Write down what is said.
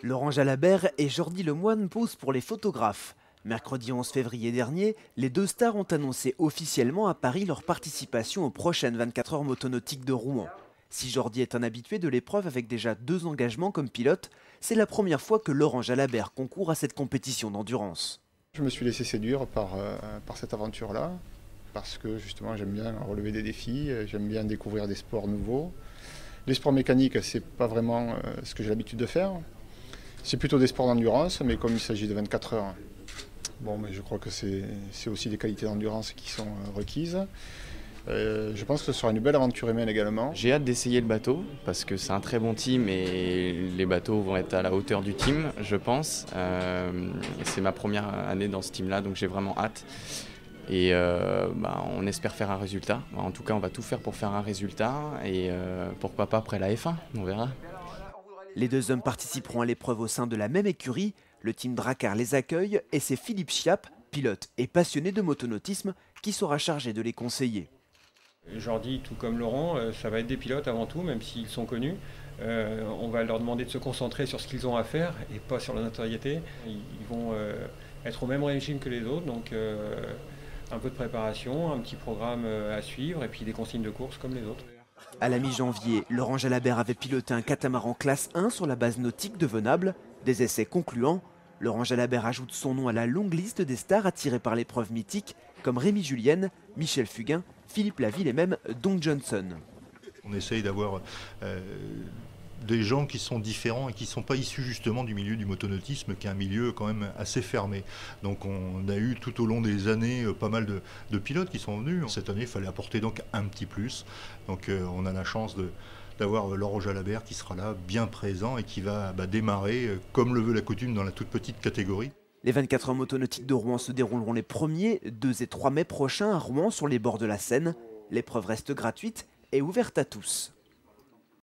Laurent Jalabert et Jordi Lemoine posent pour les photographes. Mercredi 11 février dernier, les deux stars ont annoncé officiellement à Paris leur participation aux prochaines 24 heures motonautiques de Rouen. Si Jordi est un habitué de l'épreuve avec déjà 2 engagements comme pilote, c'est la première fois que Laurent Jalabert concourt à cette compétition d'endurance. Je me suis laissé séduire par cette aventure-là, parce que justement j'aime bien relever des défis, j'aime bien découvrir des sports nouveaux. Les sports mécaniques, c'est pas vraiment ce que j'ai l'habitude de faire. C'est plutôt des sports d'endurance, mais comme il s'agit de 24 heures, bon, mais je crois que c'est aussi des qualités d'endurance qui sont requises. Je pense que ce sera une belle aventure humaine également. J'ai hâte d'essayer le bateau parce que c'est un très bon team et les bateaux vont être à la hauteur du team, je pense. C'est ma première année dans ce team-là, donc j'ai vraiment hâte. Et on espère faire un résultat. En tout cas, on va tout faire pour faire un résultat et pourquoi pas après la F1, on verra. Les deux hommes participeront à l'épreuve au sein de la même écurie. Le team Drakkar les accueille et c'est Philippe Chiappe, pilote et passionné de motonautisme, qui sera chargé de les conseiller. Jordi, tout comme Laurent, ça va être des pilotes avant tout, même s'ils sont connus. On va leur demander de se concentrer sur ce qu'ils ont à faire et pas sur la notoriété. Ils vont être au même régime que les autres, donc un peu de préparation, un petit programme à suivre et puis des consignes de course comme les autres. À la mi-janvier, Laurent Jalabert avait piloté un catamaran classe 1 sur la base nautique de Venable. Des essais concluants, Laurent Jalabert ajoute son nom à la longue liste des stars attirées par l'épreuve mythique, comme Rémi Julienne, Michel Fugain, Philippe Laville et même Don Johnson. On essaye d'avoir des gens qui sont différents et qui ne sont pas issus justement du milieu du motonautisme, qui est un milieu quand même assez fermé. Donc on a eu tout au long des années pas mal de pilotes qui sont venus. Cette année, il fallait apporter donc un petit plus. Donc on a la chance d'avoir Laurent Jalabert qui sera là, bien présent et qui va démarrer, comme le veut la coutume, dans la toute petite catégorie. Les 24 heures motonautiques de Rouen se dérouleront les 1er, 2 et 3 mai prochains à Rouen sur les bords de la Seine. L'épreuve reste gratuite et ouverte à tous.